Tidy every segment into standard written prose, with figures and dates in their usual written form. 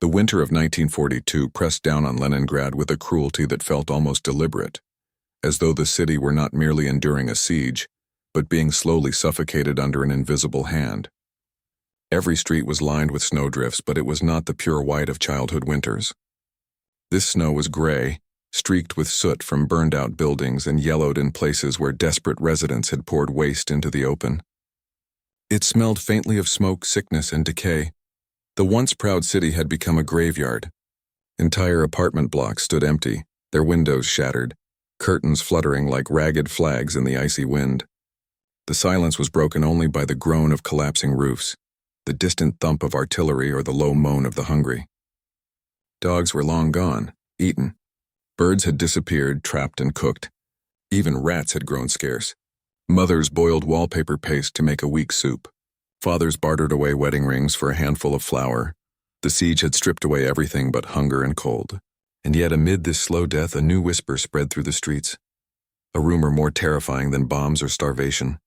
The winter of 1942 pressed down on Leningrad with a cruelty that felt almost deliberate, as though the city were not merely enduring a siege, but being slowly suffocated under an invisible hand. Every street was lined with snowdrifts, but it was not the pure white of childhood winters. This snow was gray, streaked with soot from burned-out buildings and yellowed in places where desperate residents had poured waste into the open. It smelled faintly of smoke, sickness, and decay. The once proud city had become a graveyard. Entire apartment blocks stood empty, their windows shattered, curtains fluttering like ragged flags in the icy wind. The silence was broken only by the groan of collapsing roofs, the distant thump of artillery, or the low moan of the hungry. Dogs were long gone, eaten. Birds had disappeared, trapped and cooked. Even rats had grown scarce. Mothers boiled wallpaper paste to make a weak soup. Fathers bartered away wedding rings for a handful of flour. The siege had stripped away everything but hunger and cold. And yet amid this slow death, a new whisper spread through the streets. A rumor more terrifying than bombs or starvation.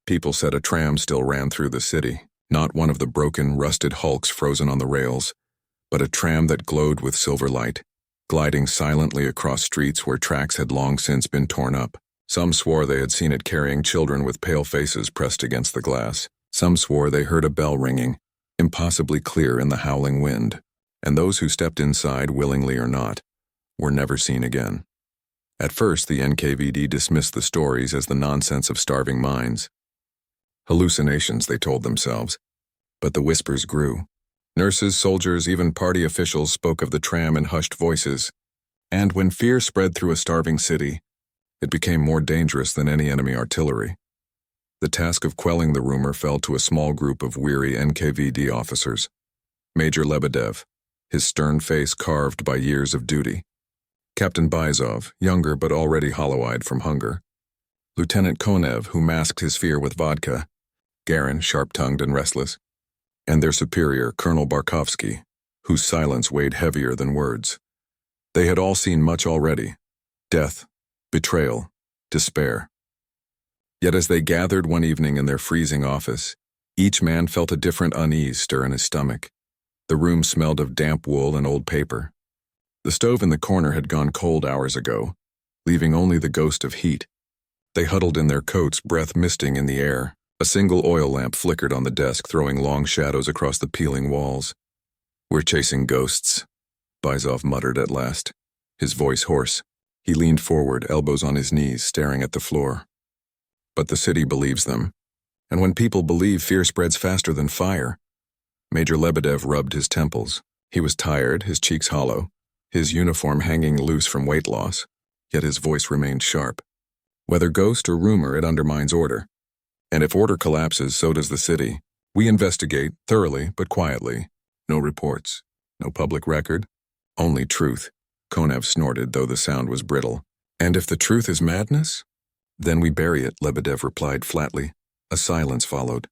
People said a tram still ran through the city, not one of the broken, rusted hulks frozen on the rails, but a tram that glowed with silver light, gliding silently across streets where tracks had long since been torn up. Some swore they had seen it carrying children with pale faces pressed against the glass. Some swore they heard a bell ringing, impossibly clear in the howling wind, and those who stepped inside, willingly or not, were never seen again. At first, the NKVD dismissed the stories as the nonsense of starving minds. Hallucinations, they told themselves, but the whispers grew. Nurses, soldiers, even party officials spoke of the tram in hushed voices, and when fear spread through a starving city, it became more dangerous than any enemy artillery. The task of quelling the rumor fell to a small group of weary NKVD officers. Major Lebedev, his stern face carved by years of duty. Captain Byzov, younger but already hollow-eyed from hunger. Lieutenant Konev, who masked his fear with vodka. Garin, sharp-tongued and restless. And their superior, Colonel Barkovsky, whose silence weighed heavier than words. They had all seen much already. Death, betrayal, despair. Yet as they gathered one evening in their freezing office, each man felt a different unease stir in his stomach. The room smelled of damp wool and old paper. The stove in the corner had gone cold hours ago, leaving only the ghost of heat. They huddled in their coats, breath misting in the air. A single oil lamp flickered on the desk, throwing long shadows across the peeling walls. "We're chasing ghosts," Byzov muttered at last, his voice hoarse. He leaned forward, elbows on his knees, staring at the floor. But the city believes them. And when people believe, fear spreads faster than fire. Major Lebedev rubbed his temples. He was tired, his cheeks hollow, his uniform hanging loose from weight loss, yet his voice remained sharp. Whether ghost or rumor, it undermines order. And if order collapses, so does the city. We investigate, thoroughly but quietly. No reports, no public record, only truth. Konev snorted, though the sound was brittle. And if the truth is madness? Then we bury it, Lebedev replied flatly. A silence followed.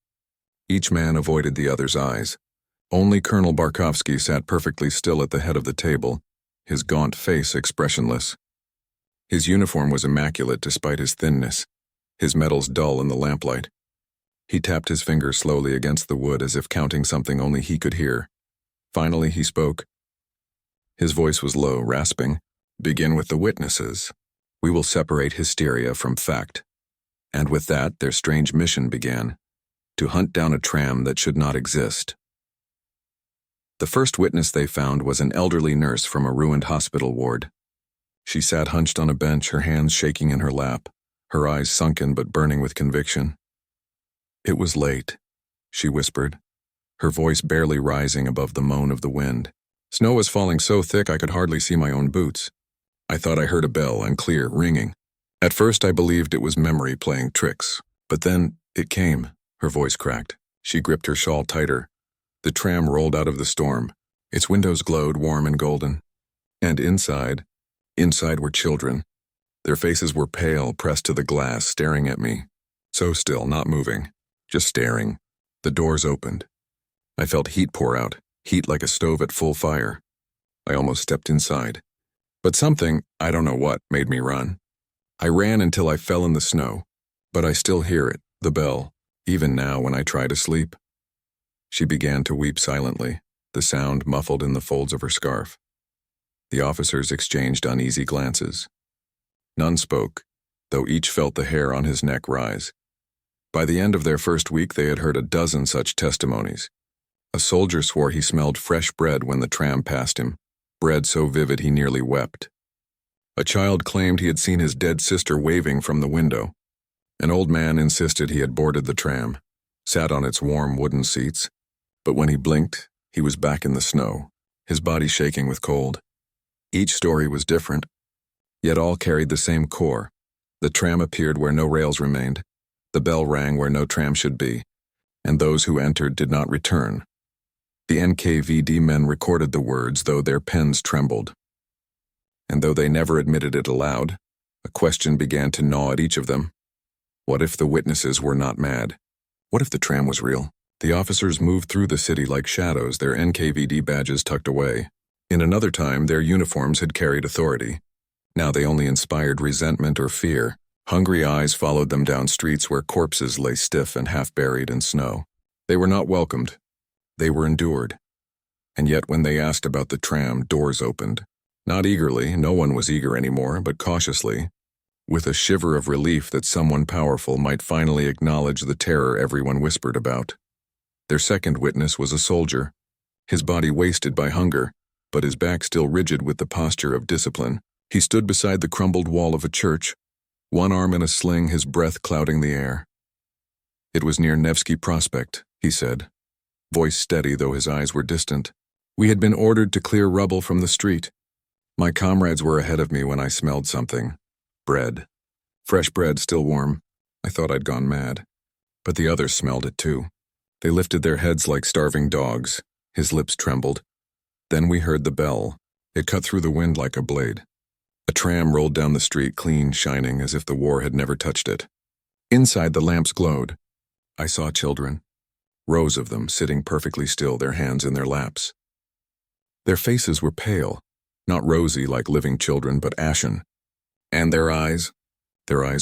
Each man avoided the other's eyes. Only Colonel Barkovsky sat perfectly still at the head of the table, his gaunt face expressionless. His uniform was immaculate despite his thinness, his metals dull in the lamplight. He tapped his fingers slowly against the wood as if counting something only he could hear. Finally he spoke. His voice was low, rasping. "Begin with the witnesses. We will separate hysteria from fact." And with that, their strange mission began, to hunt down a tram that should not exist. The first witness they found was an elderly nurse from a ruined hospital ward. She sat hunched on a bench, her hands shaking in her lap, her eyes sunken but burning with conviction. "It was late," she whispered, her voice barely rising above the moan of the wind. "Snow was falling so thick I could hardly see my own boots. I thought I heard a bell, and clear, ringing. At first I believed it was memory playing tricks, but then it came." Her voice cracked. She gripped her shawl tighter. The tram rolled out of the storm. Its windows glowed warm and golden. And inside were children. Their faces were pale, pressed to the glass, staring at me. So still, not moving, just staring. The doors opened. I felt heat pour out, heat like a stove at full fire. I almost stepped inside. But something, I don't know what, made me run. I ran until I fell in the snow, but I still hear it, the bell, even now when I try to sleep. She began to weep silently. the sound muffled in the folds of her scarf. The officers exchanged uneasy glances. None spoke, though each felt the hair on his neck rise. By the end of their first week, they had heard a dozen such testimonies. A soldier swore he smelled fresh bread when the tram passed him, bread so vivid he nearly wept. A child claimed he had seen his dead sister waving from the window. An old man insisted he had boarded the tram, sat on its warm wooden seats, but when he blinked, he was back in the snow, his body shaking with cold. Each story was different, yet all carried the same core. The tram appeared where no rails remained, the bell rang where no tram should be, and those who entered did not return. The NKVD men recorded the words, though their pens trembled. And though they never admitted it aloud, a question began to gnaw at each of them. What if the witnesses were not mad? What if the tram was real? The officers moved through the city like shadows, their NKVD badges tucked away. In another time, their uniforms had carried authority. Now they only inspired resentment or fear. Hungry eyes followed them down streets where corpses lay stiff and half-buried in snow. They were not welcomed. They were endured. And yet when they asked about the tram, doors opened. Not eagerly, no one was eager anymore, but cautiously, with a shiver of relief that someone powerful might finally acknowledge the terror everyone whispered about. Their second witness was a soldier, his body wasted by hunger, but his back still rigid with the posture of discipline. He stood beside the crumbled wall of a church, one arm in a sling, his breath clouding the air. It was near Nevsky Prospect, he said, voice steady though his eyes were distant. We had been ordered to clear rubble from the street. My comrades were ahead of me when I smelled something. Bread. Fresh bread, still warm. I thought I'd gone mad. But the others smelled it too. They lifted their heads like starving dogs. His lips trembled. Then we heard the bell. It cut through the wind like a blade. A tram rolled down the street, clean, shining, as if the war had never touched it. Inside, the lamps glowed. I saw children, rows of them sitting perfectly still, their hands in their laps. Their faces were pale, not rosy like living children, but ashen. And their eyes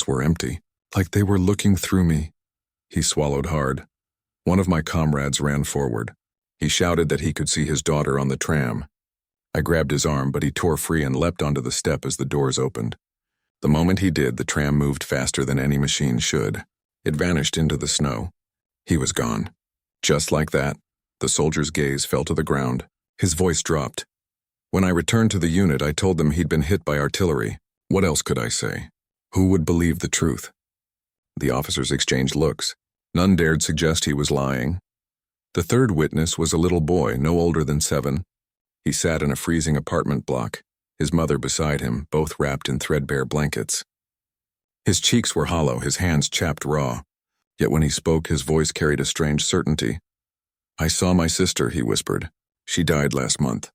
were empty, like they were looking through me. He swallowed hard. One of my comrades ran forward. He shouted that he could see his daughter on the tram. I grabbed his arm, but he tore free and leapt onto the step as the doors opened. The moment he did, the tram moved faster than any machine should. It vanished into the snow. He was gone. Just like that, the soldier's gaze fell to the ground. His voice dropped. When I returned to the unit, I told them he'd been hit by artillery. What else could I say? Who would believe the truth? The officers exchanged looks. None dared suggest he was lying. The third witness was a little boy, no older than 7. He sat in a freezing apartment block, his mother beside him, both wrapped in threadbare blankets. His cheeks were hollow, his hands chapped raw. Yet when he spoke, his voice carried a strange certainty. I saw my sister, he whispered. She died last month.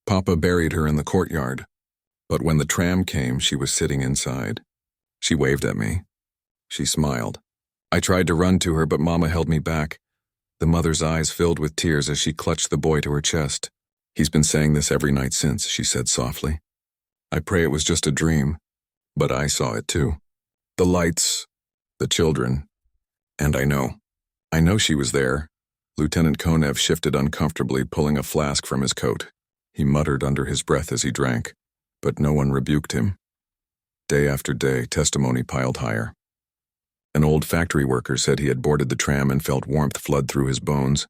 Papa buried her in the courtyard. But when the tram came, she was sitting inside. She waved at me. She smiled. I tried to run to her, but Mama held me back. The mother's eyes filled with tears as she clutched the boy to her chest. He's been saying this every night since, she said softly. I pray it was just a dream, but I saw it too. The lights, the children, and I know she was there. Lieutenant Konev shifted uncomfortably, pulling a flask from his coat. He muttered under his breath as he drank, but no one rebuked him. Day after day, testimony piled higher. An old factory worker said he had boarded the tram and felt warmth flood through his bones,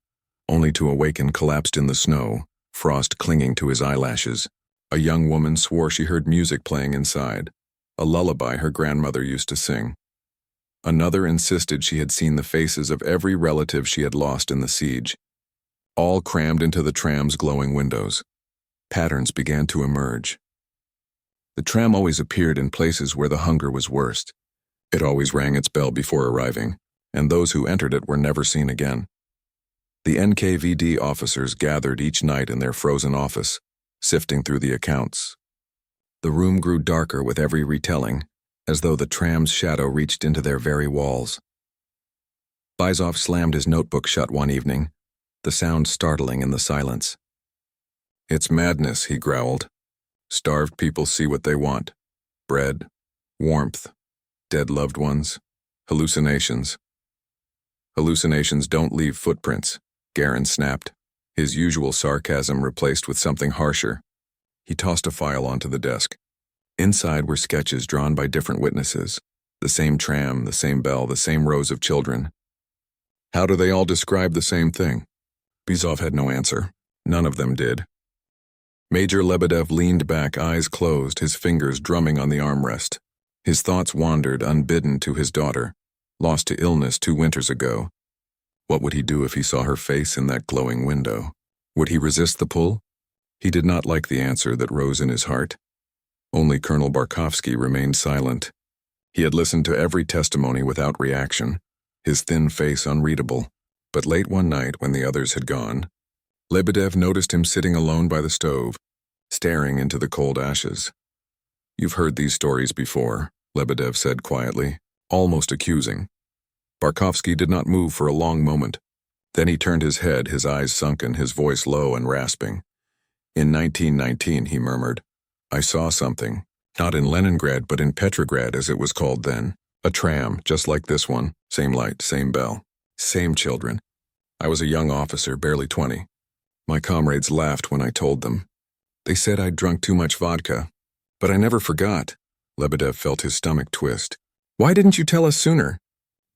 only to awaken collapsed in the snow, frost clinging to his eyelashes. A young woman swore she heard music playing inside, a lullaby her grandmother used to sing. Another insisted she had seen the faces of every relative she had lost in the siege, all crammed into the tram's glowing windows. Patterns began to emerge. The tram always appeared in places where the hunger was worst. It always rang its bell before arriving, and those who entered it were never seen again. The NKVD officers gathered each night in their frozen office, sifting through the accounts. The room grew darker with every retelling, as though the tram's shadow reached into their very walls. Bizov slammed his notebook shut one evening, the sound startling in the silence. It's madness, he growled. Starved people see what they want. Bread, warmth, dead loved ones, hallucinations. Hallucinations don't leave footprints, Garen snapped. his usual sarcasm replaced with something harsher. He tossed a file onto the desk. Inside were sketches drawn by different witnesses. The same tram, the same bell, the same rows of children. How do they all describe the same thing? Bizov had no answer. None of them did. Major Lebedev leaned back, eyes closed, his fingers drumming on the armrest. His thoughts wandered unbidden to his daughter, lost to illness 2 winters ago. What would he do if he saw her face in that glowing window? Would he resist the pull? He did not like the answer that rose in his heart. Only Colonel Barkovsky remained silent. He had listened to every testimony without reaction, his thin face unreadable. But late one night, when the others had gone, Lebedev noticed him sitting alone by the stove, staring into the cold ashes. "You've heard these stories before," Lebedev said quietly, almost accusing. Barkovsky did not move for a long moment. Then he turned his head, his eyes sunken, his voice low and rasping. "In 1919, he murmured, I saw something, not in Leningrad but in Petrograd as it was called then. A tram, just like this one, same light, same bell, same children. I was a young officer, barely 20. My comrades laughed when I told them. They said I'd drunk too much vodka, but I never forgot." Lebedev felt his stomach twist. "Why didn't you tell us sooner?"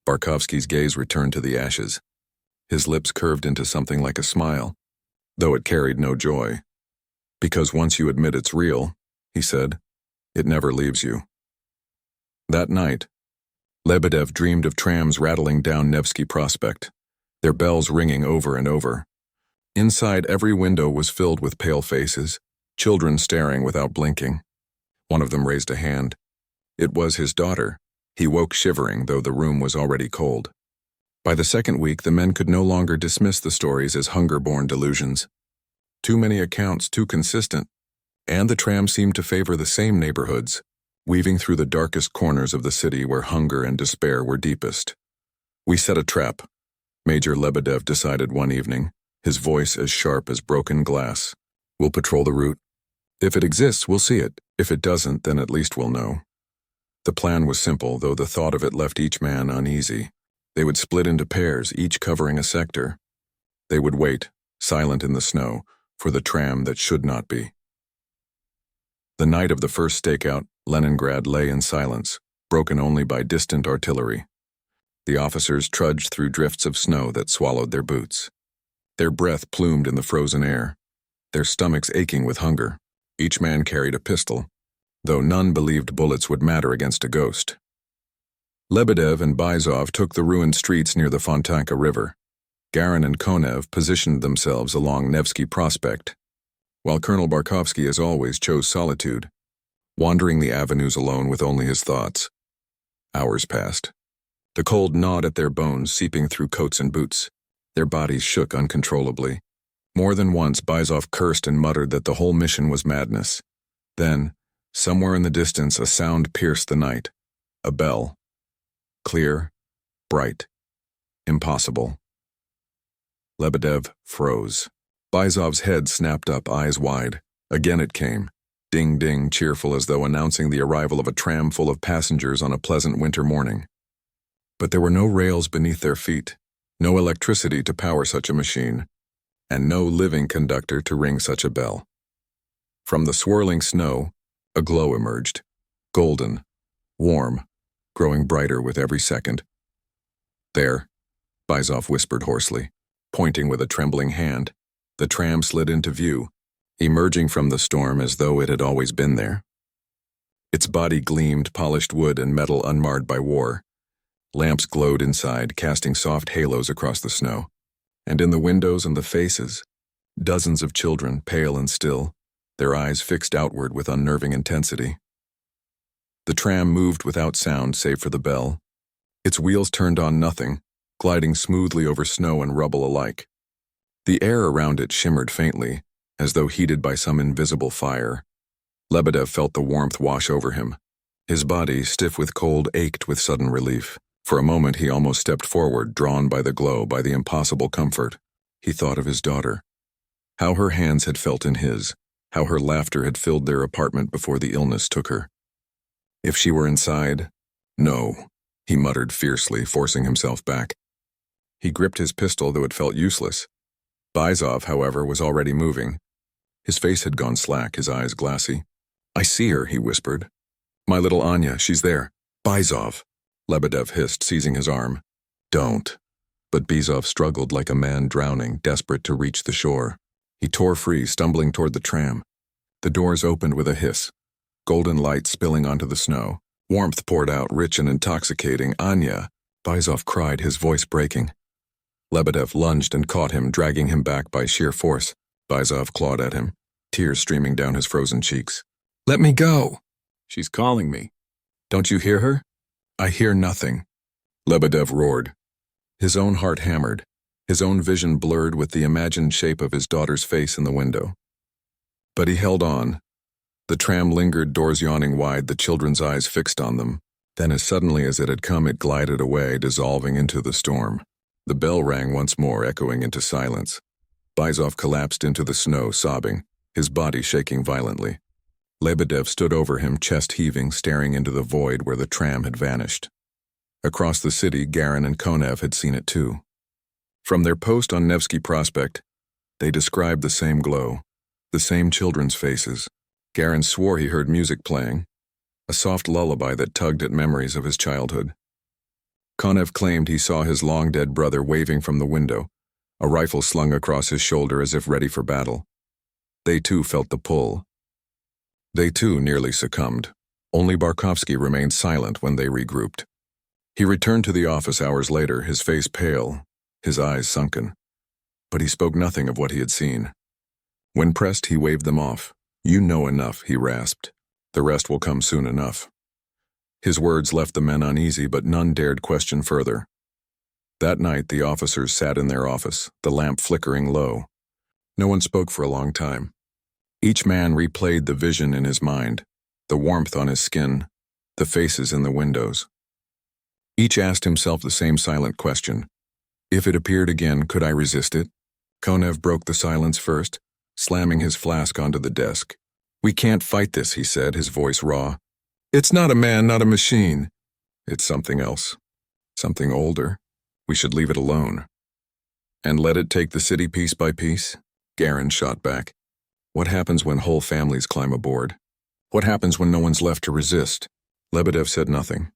Barkovsky's gaze returned to the ashes. His lips curved into something like a smile, though it carried no joy. "Because once you admit it's real," he said, "it never leaves you." That night, Lebedev dreamed of trams rattling down Nevsky Prospect, their bells ringing over and over. Inside, every window was filled with pale faces, children staring without blinking. One of them raised a hand. It was his daughter. He woke shivering, though the room was already cold. By the second week, the men could no longer dismiss the stories as hunger-born delusions. Too many accounts, too consistent, and the tram seemed to favor the same neighborhoods, weaving through the darkest corners of the city where hunger and despair were deepest. "We set a trap," Major Lebedev decided one evening, his voice as sharp as broken glass. "We'll patrol the route. If it exists, we'll see it. If it doesn't, then at least we'll know." The plan was simple, though the thought of it left each man uneasy. They would split into pairs, each covering a sector. They would wait, silent in the snow, for the tram that should not be. The night of the first stakeout, Leningrad lay in silence, broken only by distant artillery. The officers trudged through drifts of snow that swallowed their boots. Their breath plumed in the frozen air, their stomachs aching with hunger. Each man carried a pistol, though none believed bullets would matter against a ghost. Lebedev and Bizov took the ruined streets near the Fontanka River. Garin and Konev positioned themselves along Nevsky Prospect, while Colonel Barkovsky, as always, chose solitude, wandering the avenues alone with only his thoughts. Hours passed. The cold gnawed at their bones, seeping through coats and boots. Their bodies shook uncontrollably. More than once, Bizov cursed and muttered that the whole mission was madness. Then, somewhere in the distance, a sound pierced the night. A bell. Clear, bright, impossible. Lebedev froze. Bizov's head snapped up, eyes wide. Again it came. Ding ding, cheerful as though announcing the arrival of a tram full of passengers on a pleasant winter morning. But there were no rails beneath their feet, no electricity to power such a machine, and no living conductor to ring such a bell. From the swirling snow, a glow emerged, golden, warm, growing brighter with every second. "There," Bizov whispered hoarsely, pointing with a trembling hand. The tram slid into view, emerging from the storm as though it had always been there. Its body gleamed, polished wood and metal unmarred by war. Lamps glowed inside, casting soft halos across the snow. And in the windows and the faces, dozens of children, pale and still, their eyes fixed outward with unnerving intensity. The tram moved without sound save for the bell. Its wheels turned on nothing, gliding smoothly over snow and rubble alike. The air around it shimmered faintly, as though heated by some invisible fire. Lebedev felt the warmth wash over him. His body, stiff with cold, ached with sudden relief. For a moment he almost stepped forward, drawn by the glow, by the impossible comfort. He thought of his daughter. How her hands had felt in his, how her laughter had filled their apartment before the illness took her. If she were inside? No, he muttered fiercely, forcing himself back. He gripped his pistol, though it felt useless. Byzov, however, was already moving. His face had gone slack, his eyes glassy. "I see her," he whispered. "My little Anya, she's there." "Byzov," Lebedev hissed, seizing his arm. "Don't." But Byzov struggled like a man drowning, desperate to reach the shore. He tore free, stumbling toward the tram. The doors opened with a hiss, golden light spilling onto the snow. Warmth poured out, rich and intoxicating. "Anya!" Byzov cried, his voice breaking. Lebedev lunged and caught him, dragging him back by sheer force. Byzov clawed at him, tears streaming down his frozen cheeks. "Let me go!" "She's calling me." "Don't you hear her?" "I hear nothing." Lebedev roared. His own heart hammered, his own vision blurred with the imagined shape of his daughter's face in the window. But he held on. The tram lingered, doors yawning wide, the children's eyes fixed on them. Then as suddenly as it had come, it glided away, dissolving into the storm. The bell rang once more, echoing into silence. Byzov collapsed into the snow, sobbing, his body shaking violently. Lebedev stood over him, chest heaving, staring into the void where the tram had vanished. Across the city, Garin and Konev had seen it too. From their post on Nevsky Prospect, they described the same glow, the same children's faces. Garin swore he heard music playing, a soft lullaby that tugged at memories of his childhood. Konev claimed he saw his long-dead brother waving from the window, a rifle slung across his shoulder as if ready for battle. They too felt the pull. They too nearly succumbed. Only Barkovsky remained silent when they regrouped. He returned to the office hours later, his face pale, his eyes sunken. But he spoke nothing of what he had seen. When pressed, he waved them off. "You know enough," he rasped. "The rest will come soon enough." His words left the men uneasy, but none dared question further. That night, the officers sat in their office, the lamp flickering low. No one spoke for a long time. Each man replayed the vision in his mind, the warmth on his skin, the faces in the windows. Each asked himself the same silent question. If it appeared again, could I resist it? Konev broke the silence first, slamming his flask onto the desk. "We can't fight this," he said, his voice raw. "It's not a man, not a machine. It's something else. Something older. We should leave it alone." "And let it take the city piece by piece?" Garin shot back. "What happens when whole families climb aboard? What happens when no one's left to resist?" Lebedev said nothing.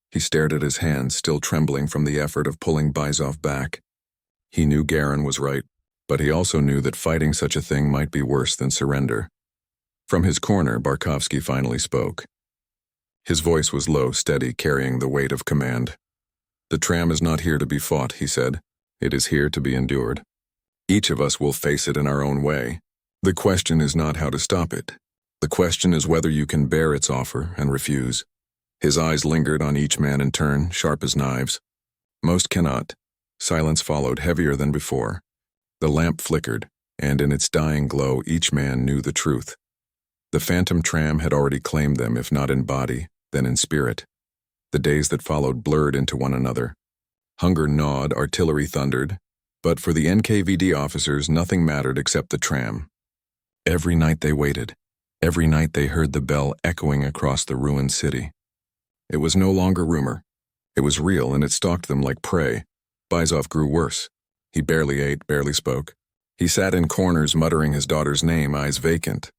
He stared at his hands, still trembling from the effort of pulling Byzov back. He knew Garin was right, but he also knew that fighting such a thing might be worse than surrender. From his corner, Barkovsky finally spoke. His voice was low, steady, carrying the weight of command. "The tram is not here to be fought," he said. "It is here to be endured. Each of us will face it in our own way. The question is not how to stop it. The question is whether you can bear its offer and refuse." His eyes lingered on each man in turn, sharp as knives. Most cannot. Silence followed, heavier than before. The lamp flickered, and in its dying glow each man knew the truth. The phantom tram had already claimed them, if not in body, then in spirit. The days that followed blurred into one another. Hunger gnawed, artillery thundered, but for the NKVD officers nothing mattered except the tram. Every night they waited. Every night they heard the bell echoing across the ruined city. It was no longer rumor. It was real, and it stalked them like prey. Byzov grew worse. He barely ate, barely spoke. He sat in corners muttering his daughter's name, eyes vacant.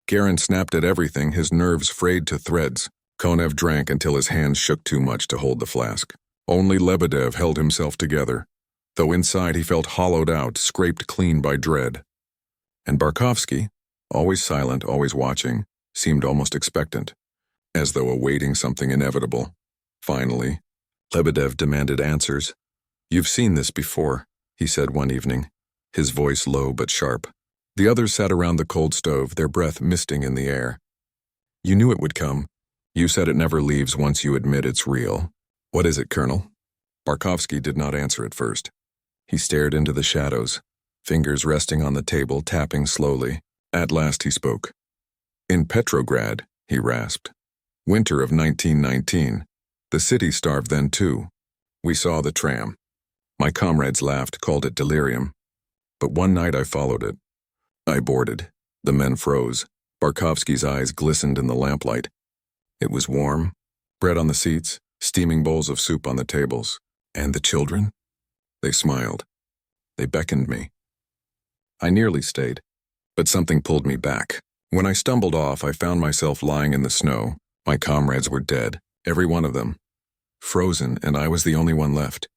Garin snapped at everything, his nerves frayed to threads. Konev drank until his hands shook too much to hold the flask. Only Lebedev held himself together, though inside he felt hollowed out, scraped clean by dread. And Barkovsky, always silent, always watching, seemed almost expectant, as though awaiting something inevitable. Finally, Lebedev demanded answers. "You've seen this before," he said one evening, his voice low but sharp. The others sat around the cold stove, their breath misting in the air. "You knew it would come. You said it never leaves once you admit it's real. What is it, Colonel?" Barkovsky did not answer at first. He stared into the shadows, fingers resting on the table, tapping slowly. At last he spoke. "In Petrograd," he rasped. "Winter of 1919. The city starved then too. We saw the tram. My comrades laughed, called it delirium. But one night I followed it. I boarded." The men froze. Barkovsky's eyes glistened in the lamplight. It was warm, bread on the seats, steaming bowls of soup on the tables. "And the children?" They smiled. They beckoned me. I nearly stayed, but something pulled me back. When I stumbled off, I found myself lying in the snow. My comrades were dead, every one of them. Frozen, and I was the only one left.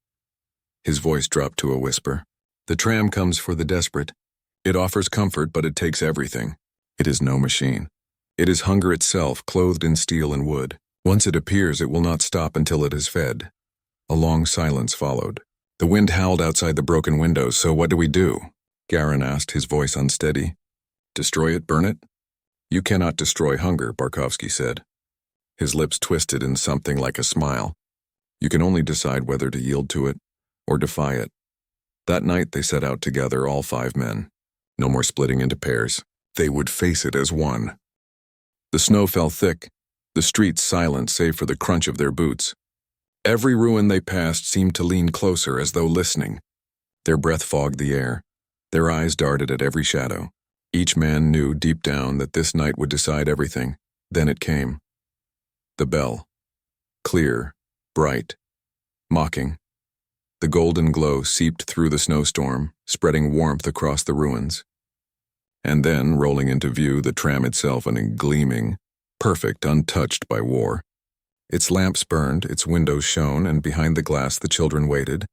His voice dropped to a whisper. The tram comes for the desperate. It offers comfort, but it takes everything. It is no machine. It is hunger itself, clothed in steel and wood. Once it appears, it will not stop until it is fed. A long silence followed. The wind howled outside the broken windows. So what do we do? Garin asked, his voice unsteady. Destroy it, burn it? You cannot destroy hunger, Barkovsky said. His lips twisted in something like a smile. You can only decide whether to yield to it or defy it. That night they set out together, all 5 men. No more splitting into pairs. They would face it as one. The snow fell thick, the streets silent save for the crunch of their boots. Every ruin they passed seemed to lean closer as though listening. Their breath fogged the air. Their eyes darted at every shadow. Each man knew deep down that this night would decide everything. Then it came. The bell. Clear, bright, mocking. The golden glow seeped through the snowstorm, spreading warmth across the ruins. And then, rolling into view, the tram itself, and gleaming, perfect, untouched by war. Its lamps burned, its windows shone, and behind the glass the children waited.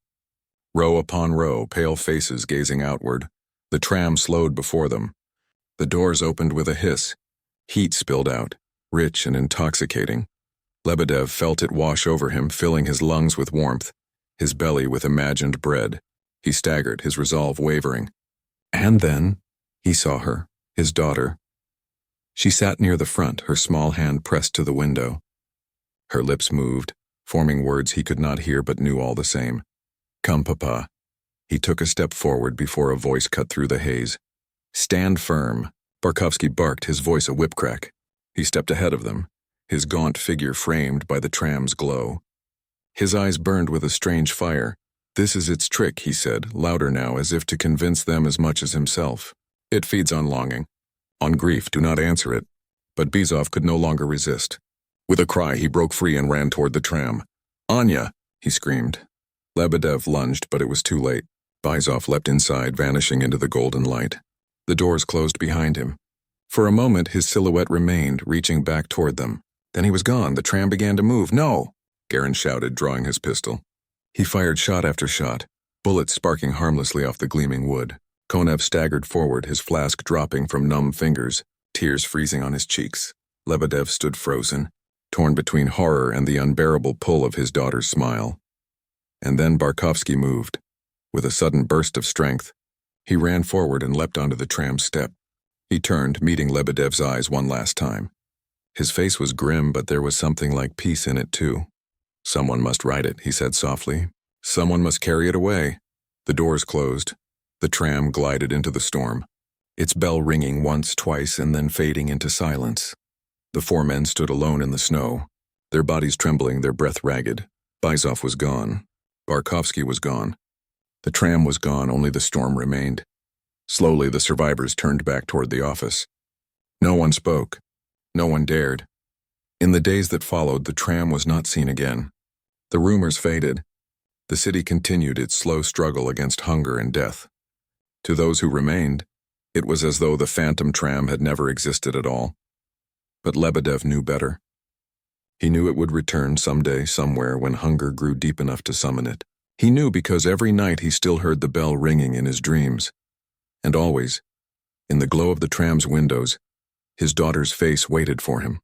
Row upon row, pale faces gazing outward. The tram slowed before them. The doors opened with a hiss. Heat spilled out, rich and intoxicating. Lebedev felt it wash over him, filling his lungs with warmth, his belly with imagined bread. He staggered, his resolve wavering. And then he saw her, his daughter. She sat near the front, her small hand pressed to the window. Her lips moved, forming words he could not hear but knew all the same. Come, Papa. He took a step forward before a voice cut through the haze. Stand firm. Barkovsky barked, his voice a whip crack. He stepped ahead of them, his gaunt figure framed by the tram's glow. His eyes burned with a strange fire. This is its trick, he said, louder now, as if to convince them as much as himself. It feeds on longing, on grief. Do not answer it. But Bizov could no longer resist. With a cry, he broke free and ran toward the tram. Anya! He screamed. Lebedev lunged, but it was too late. Bizov leapt inside, vanishing into the golden light. The doors closed behind him. For a moment, his silhouette remained, reaching back toward them. Then he was gone. The tram began to move. No! Garin shouted, drawing his pistol. He fired shot after shot, bullets sparking harmlessly off the gleaming wood. Konev staggered forward, his flask dropping from numb fingers, tears freezing on his cheeks. Lebedev stood frozen, torn between horror and the unbearable pull of his daughter's smile. And then Barkovsky moved. With a sudden burst of strength, he ran forward and leapt onto the tram's step. He turned, meeting Lebedev's eyes one last time. His face was grim, but there was something like peace in it, too. Someone must ride it, he said softly. Someone must carry it away. The doors closed. The tram glided into the storm, its bell ringing once, twice, and then fading into silence. The 4 men stood alone in the snow, their bodies trembling, their breath ragged. Bizov was gone. Barkovsky was gone. The tram was gone, only the storm remained. Slowly, the survivors turned back toward the office. No one spoke. No one dared. In the days that followed, the tram was not seen again. The rumors faded. The city continued its slow struggle against hunger and death. To those who remained, it was as though the phantom tram had never existed at all. But Lebedev knew better. He knew it would return someday, somewhere, when hunger grew deep enough to summon it. He knew because every night he still heard the bell ringing in his dreams. And always, in the glow of the tram's windows, his daughter's face waited for him.